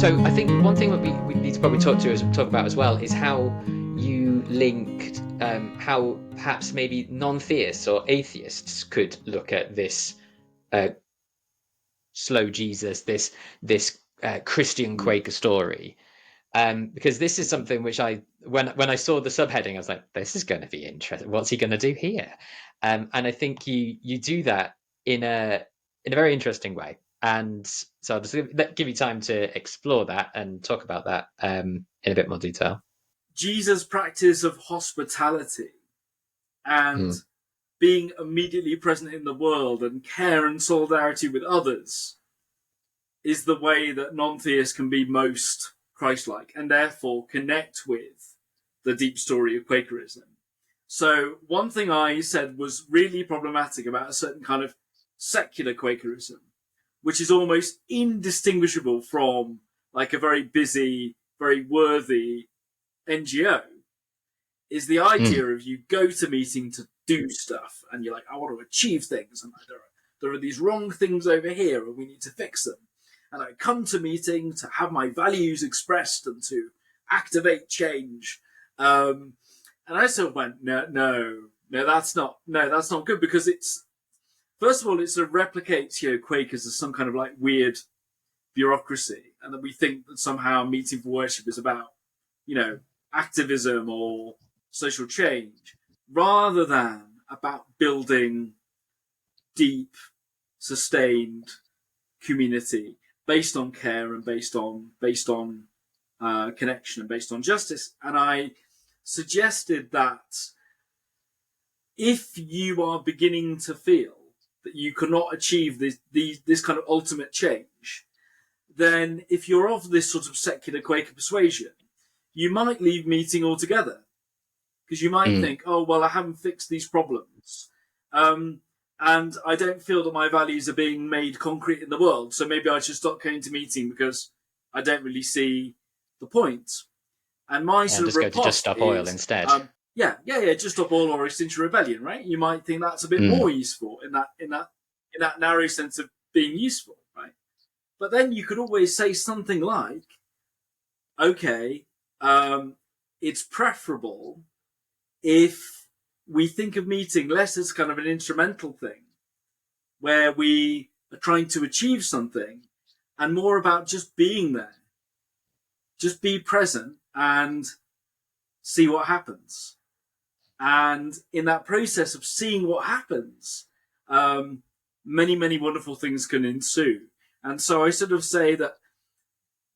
So I think one thing that we need to probably talk about as well is how you linked how perhaps maybe non-theists or atheists could look at this uh, slow Jesus, this Christian Mm. Quaker story. Because this is something which when I saw the subheading, I was like, this is going to be interesting. What's he going to do here? And I think you do that in a very interesting way. And so I'll just give you time to explore that and talk about that in a bit more detail. Jesus' practice of hospitality and Mm. being immediately present in the world and care and solidarity with others is the way that non-theists can be most Christ-like and therefore connect with the deep story of Quakerism. So one thing I said was really problematic about a certain kind of secular Quakerism, which is almost indistinguishable from like a very busy, very worthy NGO, is the Mm. idea of you go to meeting to do stuff and you're like, I want to achieve things and there are these wrong things over here and we need to fix them. And I come to meeting to have my values expressed and to activate change. And I sort of went, no, that's not good because it's, first of all, it sort of replicates, Quakers as some kind of like weird bureaucracy. And that we think that somehow meeting for worship is about, you know, activism or social change rather than about building deep, sustained community based on care and based on connection and based on justice. And I suggested that if you are beginning to feel that you cannot achieve this kind of ultimate change, then if you're of this sort of secular Quaker persuasion, you might leave meeting altogether because you might Mm. think, oh, well, I haven't fixed these problems. And I don't feel that my values are being made concrete in the world. So maybe I should stop going to meeting because I don't really see the point. And my Yeah, and sort of just go to Just riposte Stop Oil is, instead. just stop all or extinction rebellion, right? You might think that's a bit Mm. more useful in that narrow sense of being useful, right? But then you could always say something like, okay, it's preferable if we think of meeting less as kind of an instrumental thing where we are trying to achieve something and more about just being there. Just be present and see what happens. And in that process of seeing what happens, many, many wonderful things can ensue. And so I sort of say that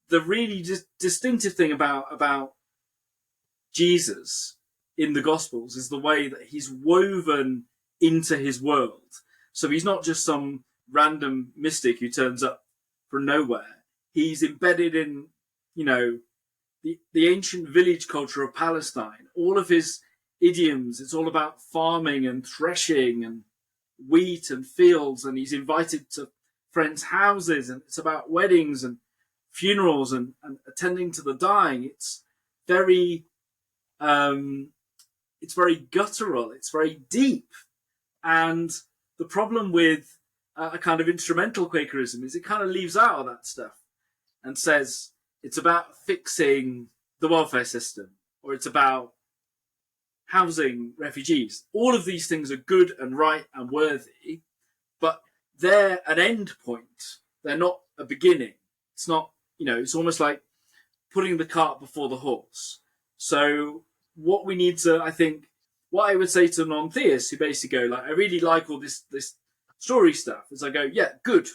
the really distinctive thing about Jesus in the Gospels is the way that he's woven into his world. So he's not just some random mystic who turns up from nowhere. He's embedded in, the ancient village culture of Palestine. All of his idioms, it's all about farming and threshing and wheat and fields. And he's invited to friends' houses and it's about weddings and funerals and attending to the dying. Very um, it's very guttural. It's very deep. And the problem with a kind of instrumental Quakerism is it kind of leaves out all that stuff and says it's about fixing the welfare system or it's about housing refugees. All of these things are good and right and worthy, but they're an end point. They're not a beginning. It's not, it's almost like putting the cart before the horse. So what we need to, I think, what I would say to non-theists who basically go like, I really like all this story stuff, is I go, yeah, good.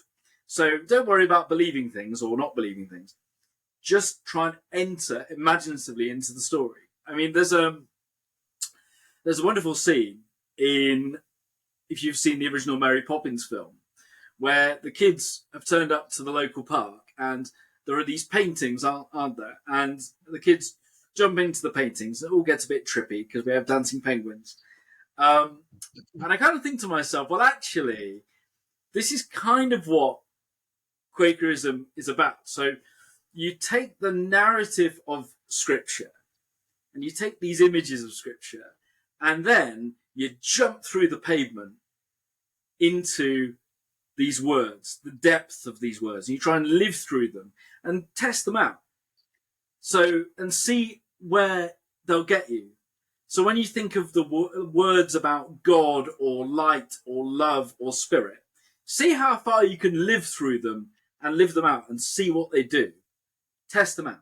So don't worry about believing things or not believing things. Just try and enter imaginatively into the story. I mean, there's a wonderful scene in, if you've seen the original Mary Poppins film, where the kids have turned up to the local park and there are these paintings, aren't there? And the kids jump into the paintings. It all gets a bit trippy because we have dancing penguins. And I kind of think to myself, well, actually, this is kind of what Quakerism is about. So you take the narrative of Scripture and you take these images of Scripture and then you jump through the pavement into these words, the depth of these words, and you try and live through them and test them out. So, and see where they'll get you. So when you think of the words about God or light or love or spirit, see how far you can live through them and live them out and see what they do. Test them out.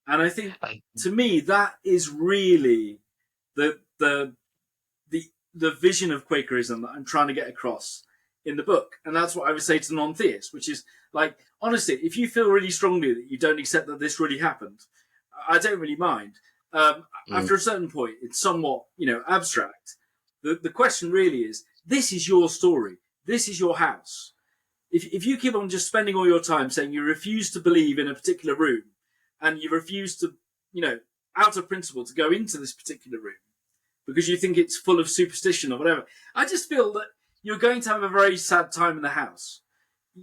And I think, to me, that is really the vision of Quakerism that I'm trying to get across in the book. And that's what I would say to non-theists, which is like, honestly, if you feel really strongly that you don't accept that this really happened, I don't really mind. After a certain point, it's somewhat, abstract. The question really is, this is your story. This is your house. If you keep on just spending all your time saying you refuse to believe in a particular room and you refuse to, out of principle to go into this particular room because you think it's full of superstition or whatever, I just feel that you're going to have a very sad time in the house.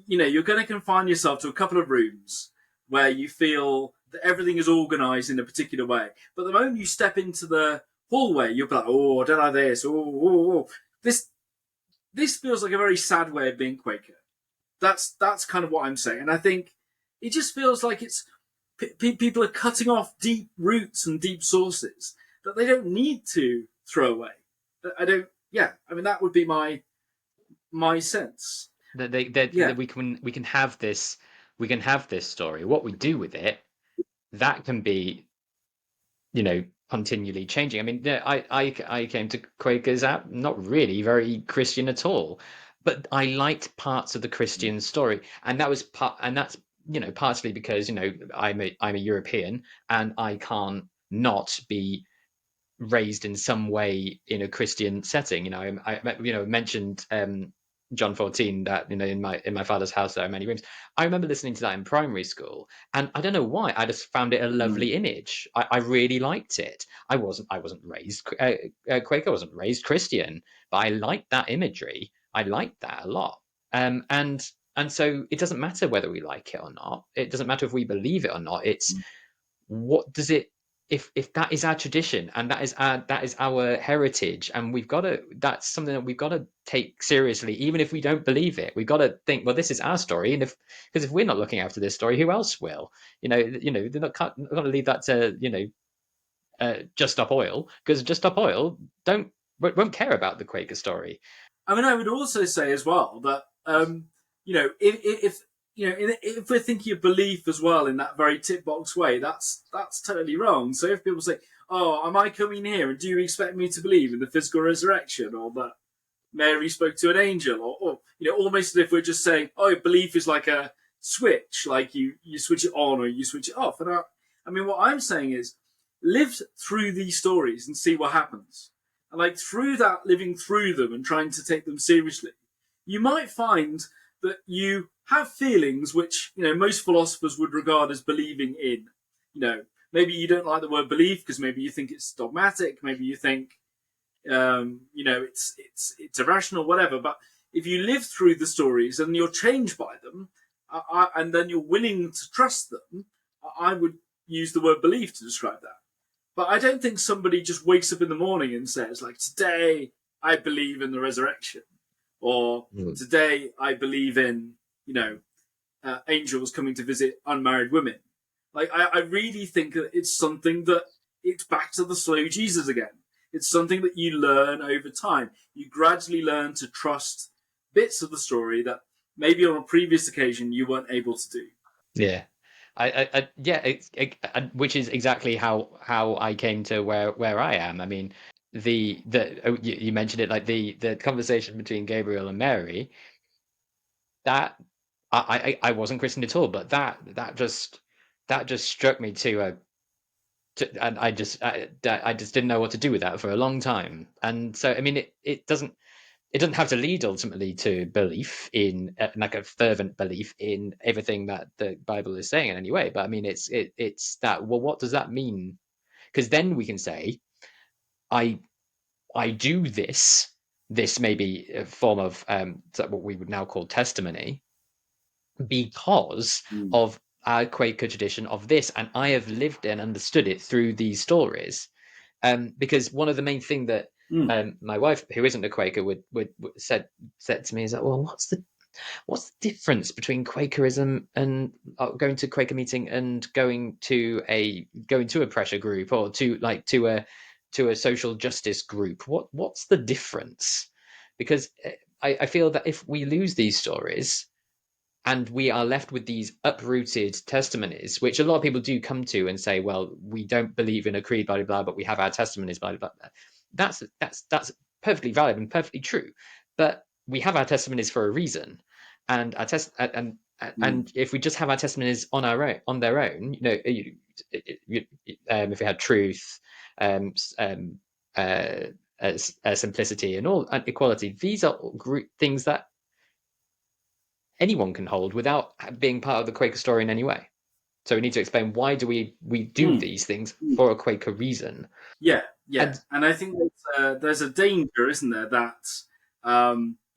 You're going to confine yourself to a couple of rooms where you feel that everything is organized in a particular way. But the moment you step into the hallway, you'll be like, oh, I don't like this. Oh. This feels like a very sad way of being Quaker. That's kind of what I'm saying. And I think it just feels like it's people are cutting off deep roots and deep sources that they don't need to throw away. That would be my sense. That we can have this story. What we do with it, that can be, continually changing. I mean, I came to Quakers out not really very Christian at all, but I liked parts of the Christian story, and that's partially because I'm a European and I can't not be raised in some way in a Christian setting. I mentioned John 14, that in my father's house there are many rooms. I remember listening to that in primary school, and I don't know why, I just found it a lovely image. I really liked it. I wasn't raised Quaker, I wasn't raised Christian, but I liked that imagery. I liked that a lot. And so it doesn't matter whether we like it or not. It doesn't matter if we believe it or not. It's what does it, if that is our tradition and that is our heritage, and that's something that we've got to take seriously, even if we don't believe it. We've got to think, well, this is our story, and because if we're not looking after this story, who else will? They're not going to leave that to Just Stop Oil, because Just Stop Oil won't care about the Quaker story. I mean, I would also say as well that if we're thinking of belief as well in that very tick box way, that's totally wrong. So if people say, "Oh, am I coming here and do you expect me to believe in the physical resurrection, or that Mary spoke to an angel, or almost as if we're just saying, oh, belief is like a switch, like you switch it on or you switch it off." And I mean, what I'm saying is, live through these stories and see what happens. And like through that, living through them and trying to take them seriously, you might find that you have feelings which, most philosophers would regard as believing in. Maybe you don't like the word belief because maybe you think it's dogmatic. Maybe you think, it's irrational, whatever. But if you live through the stories and you're changed by them, and then you're willing to trust them, I would use the word belief to describe that. But I don't think somebody just wakes up in the morning and says, like, today I believe in the resurrection, or today I believe in, angels coming to visit unmarried women. Like, I really think that it's something that it's back to the slow Jesus again. It's something that you learn over time. You gradually learn to trust bits of the story that maybe on a previous occasion you weren't able to do. Yeah. Which is exactly how I came to where I am. I mean, you mentioned it, like the conversation between Gabriel and Mary. That I wasn't Christian at all, but that just struck me and I just didn't know what to do with that for a long time. And so I mean, it doesn't have to lead ultimately to belief in like a fervent belief in everything that the Bible is saying in any way. But I mean, it's that, well, what does that mean? Because then we can say, I do this may be a form of what we would now call testimony, because of our Quaker tradition of this, and I have lived and understood it through these stories. Because one of the main thing that my wife, who isn't a Quaker, would said to me is that, well, What's the difference between Quakerism and going to Quaker meeting and going to a pressure group or to a social justice group? What's the difference? Because I feel that if we lose these stories and we are left with these uprooted testimonies, which a lot of people do come to and say, well, we don't believe in a creed, blah blah blah, but we have our testimonies, blah blah blah. That's perfectly valid and perfectly true. But we have our testimonies for a reason, and our test Mm. and if we just have our testimonies on their own, if we had truth, um, um, uh, simplicity, and all and equality, these are things that anyone can hold without being part of the Quaker story in any way. So we need to explain why do we do Mm. these things Mm. for a Quaker reason. Yeah, yeah, And and I think there's a danger, isn't there, that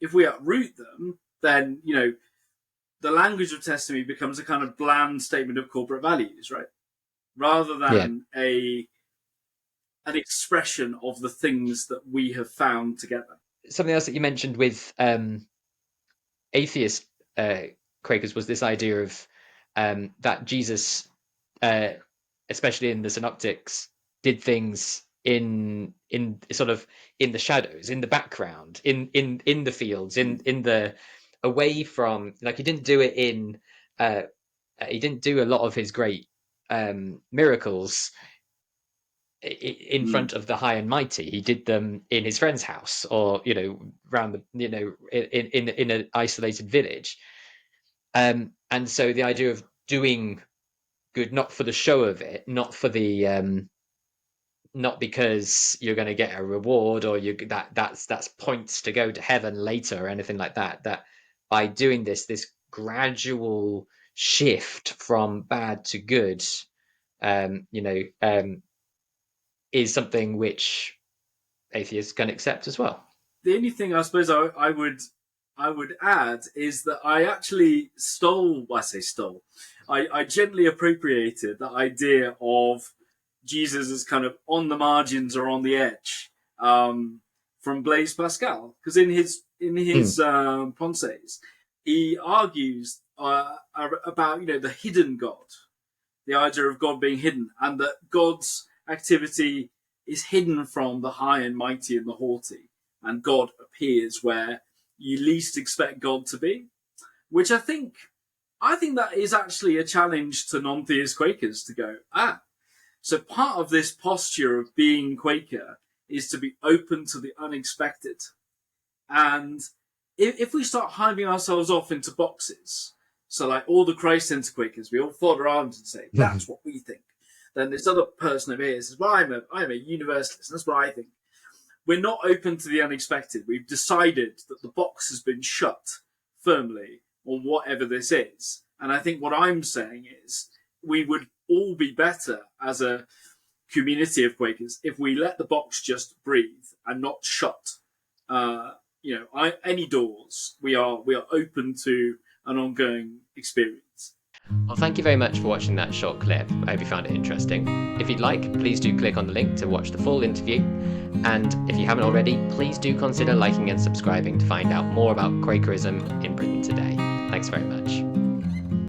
if we uproot them, then the language of testimony becomes a kind of bland statement of corporate values, right? Rather yeah, than an expression of the things that we have found together. something else that you mentioned with atheist uh, Quakers was this idea of that Jesus, uh, especially in the Synoptics, did things in sort of in the shadows, in the background, in the fields, Mm. in the away from, like, he didn't do it in he didn't do a lot of his great miracles in Mm. front of the high and mighty. He did them in his friend's house, or around the in an isolated village. And so the idea of doing good, not for the show of it, not for the not because you're going to get a reward, or that's points to go to heaven later or anything like that. That by doing this gradual shift from bad to good, um, you know, um, is something which atheists can accept as well. The only thing I suppose I would add is that I actually stole. Well, I say stole. I gently appropriated the idea of Jesus as kind of on the margins or on the edge from Blaise Pascal, because in his Mm. Pensees he argues about the hidden God, the idea of God being hidden, and that God's activity is hidden from the high and mighty and the haughty, and God appears where you least expect God to be. Which I think that is actually a challenge to non-theist Quakers to go, so part of this posture of being Quaker is to be open to the unexpected. And if we start hiving ourselves off into boxes, so like all the Christ Centre Quakers, we all fold our arms and say, that's what we think. Then this other person over here says, well, I'm a universalist, and that's what I think. We're not open to the unexpected. We've decided that the box has been shut firmly on whatever this is. And I think what I'm saying is we would all be better as a community of Quakers if we let the box just breathe and not shut. Any doors. We are open to an ongoing experience. Well, thank you very much for watching that short clip. I hope you found it interesting. If you'd like, please do click on the link to watch the full interview. And if you haven't already, please do consider liking and subscribing to find out more about Quakerism in Britain today. Thanks very much.